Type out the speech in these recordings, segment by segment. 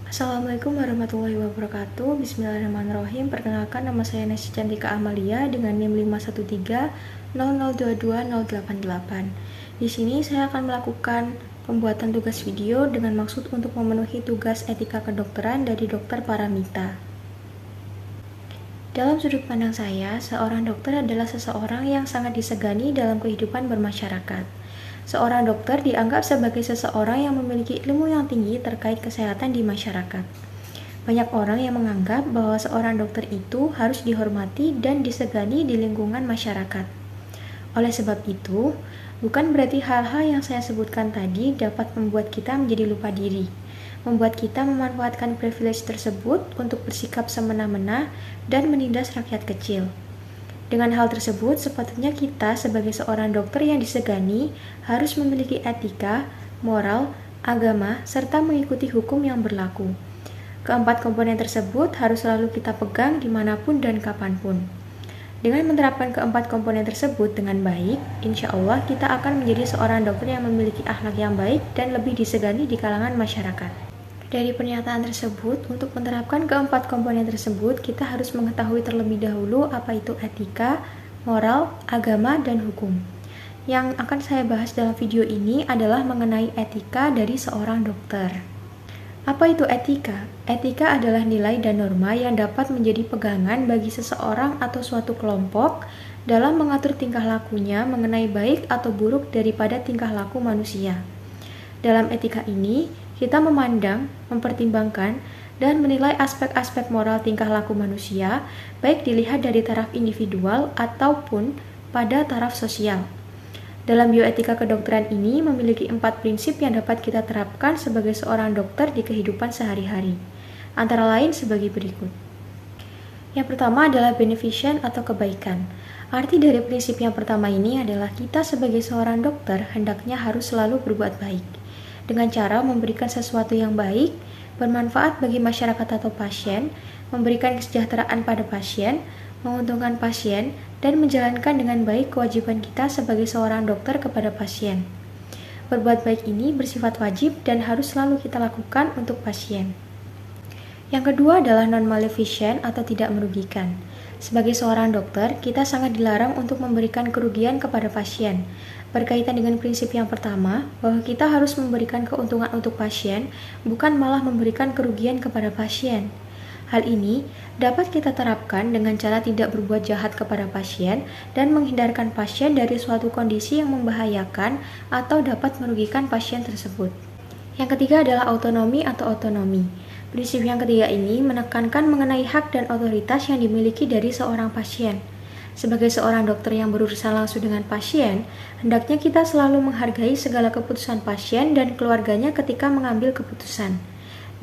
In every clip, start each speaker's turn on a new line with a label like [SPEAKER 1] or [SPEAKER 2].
[SPEAKER 1] Assalamualaikum warahmatullahi wabarakatuh. Bismillahirrahmanirrahim. Perkenalkan, nama saya Nesy Cantika Amalia dengan NIM 51300220088. Di sini saya akan melakukan pembuatan tugas video dengan maksud untuk memenuhi tugas etika kedokteran dari Dr. Paramita. Dalam sudut pandang saya, seorang dokter adalah seseorang yang sangat disegani dalam kehidupan bermasyarakat. Seorang dokter dianggap sebagai seseorang yang memiliki ilmu yang tinggi terkait kesehatan di masyarakat. Banyak orang yang menganggap bahwa seorang dokter itu harus dihormati dan disegani di lingkungan masyarakat. Oleh sebab itu, bukan berarti hal-hal yang saya sebutkan tadi dapat membuat kita menjadi lupa diri, membuat kita memanfaatkan privilege tersebut untuk bersikap semena-mena dan menindas rakyat kecil. Dengan hal tersebut, sepatutnya kita sebagai seorang dokter yang disegani harus memiliki etika, moral, agama, serta mengikuti hukum yang berlaku. Keempat komponen tersebut harus selalu kita pegang dimanapun dan kapanpun. Dengan menerapkan keempat komponen tersebut dengan baik, insya Allah kita akan menjadi seorang dokter yang memiliki akhlak yang baik dan lebih disegani di kalangan masyarakat. Dari pernyataan tersebut, untuk menerapkan keempat komponen tersebut, kita harus mengetahui terlebih dahulu apa itu etika, moral, agama, dan hukum. Yang akan saya bahas dalam video ini adalah mengenai etika dari seorang dokter. Apa itu etika? Etika adalah nilai dan norma yang dapat menjadi pegangan bagi seseorang atau suatu kelompok dalam mengatur tingkah lakunya mengenai baik atau buruk daripada tingkah laku manusia. Dalam etika ini, kita memandang, mempertimbangkan, dan menilai aspek-aspek moral tingkah laku manusia, baik dilihat dari taraf individual ataupun pada taraf sosial. Dalam bioetika kedokteran ini memiliki 4 prinsip yang dapat kita terapkan sebagai seorang dokter di kehidupan sehari-hari. Antara lain sebagai berikut. Yang pertama adalah beneficent atau kebaikan. Arti dari prinsip yang pertama ini adalah kita sebagai seorang dokter hendaknya harus selalu berbuat baik, dengan cara memberikan sesuatu yang baik, bermanfaat bagi masyarakat atau pasien, memberikan kesejahteraan pada pasien, menguntungkan pasien, dan menjalankan dengan baik kewajiban kita sebagai seorang dokter kepada pasien. Berbuat baik ini bersifat wajib dan harus selalu kita lakukan untuk pasien. Yang kedua adalah non-maleficent atau tidak merugikan. Sebagai seorang dokter, kita sangat dilarang untuk memberikan kerugian kepada pasien. Berkaitan dengan prinsip yang pertama, bahwa kita harus memberikan keuntungan untuk pasien, bukan malah memberikan kerugian kepada pasien. Hal ini dapat kita terapkan dengan cara tidak berbuat jahat kepada pasien dan menghindarkan pasien dari suatu kondisi yang membahayakan atau dapat merugikan pasien tersebut. Yang ketiga adalah autonomi atau otonomi. Prinsip yang ketiga ini menekankan mengenai hak dan otoritas yang dimiliki dari seorang pasien. Sebagai seorang dokter yang berurusan langsung dengan pasien, hendaknya kita selalu menghargai segala keputusan pasien dan keluarganya ketika mengambil keputusan.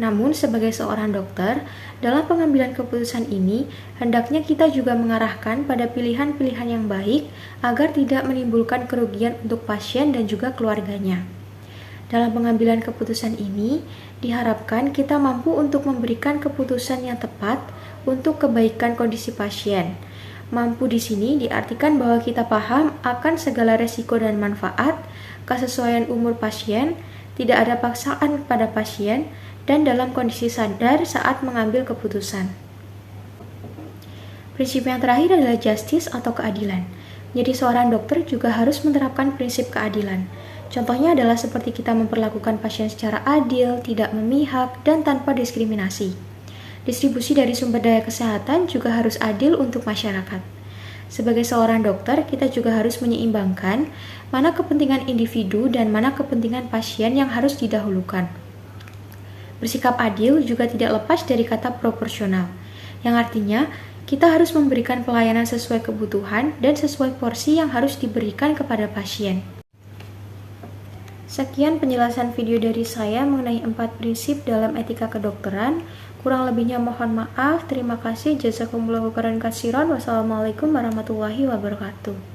[SPEAKER 1] Namun, sebagai seorang dokter, dalam pengambilan keputusan ini, hendaknya kita juga mengarahkan pada pilihan-pilihan yang baik agar tidak menimbulkan kerugian untuk pasien dan juga keluarganya. Dalam pengambilan keputusan ini, diharapkan kita mampu untuk memberikan keputusan yang tepat untuk kebaikan kondisi pasien. Mampu di sini diartikan bahwa kita paham akan segala resiko dan manfaat, kesesuaian umur pasien, tidak ada paksaan pada pasien, dan dalam kondisi sadar saat mengambil keputusan. Prinsip yang terakhir adalah justice atau keadilan. Menjadi seorang dokter juga harus menerapkan prinsip keadilan. Contohnya adalah seperti kita memperlakukan pasien secara adil, tidak memihak, dan tanpa diskriminasi. Distribusi dari sumber daya kesehatan juga harus adil untuk masyarakat. Sebagai seorang dokter, kita juga harus menyeimbangkan mana kepentingan individu dan mana kepentingan pasien yang harus didahulukan. Bersikap adil juga tidak lepas dari kata proporsional, yang artinya kita harus memberikan pelayanan sesuai kebutuhan dan sesuai porsi yang harus diberikan kepada pasien. Sekian penjelasan video dari saya mengenai 4 prinsip dalam etika kedokteran. Kurang lebihnya mohon maaf. Terima kasih. Jazakumullahu khairan katsiran. Wassalamualaikum warahmatullahi wabarakatuh.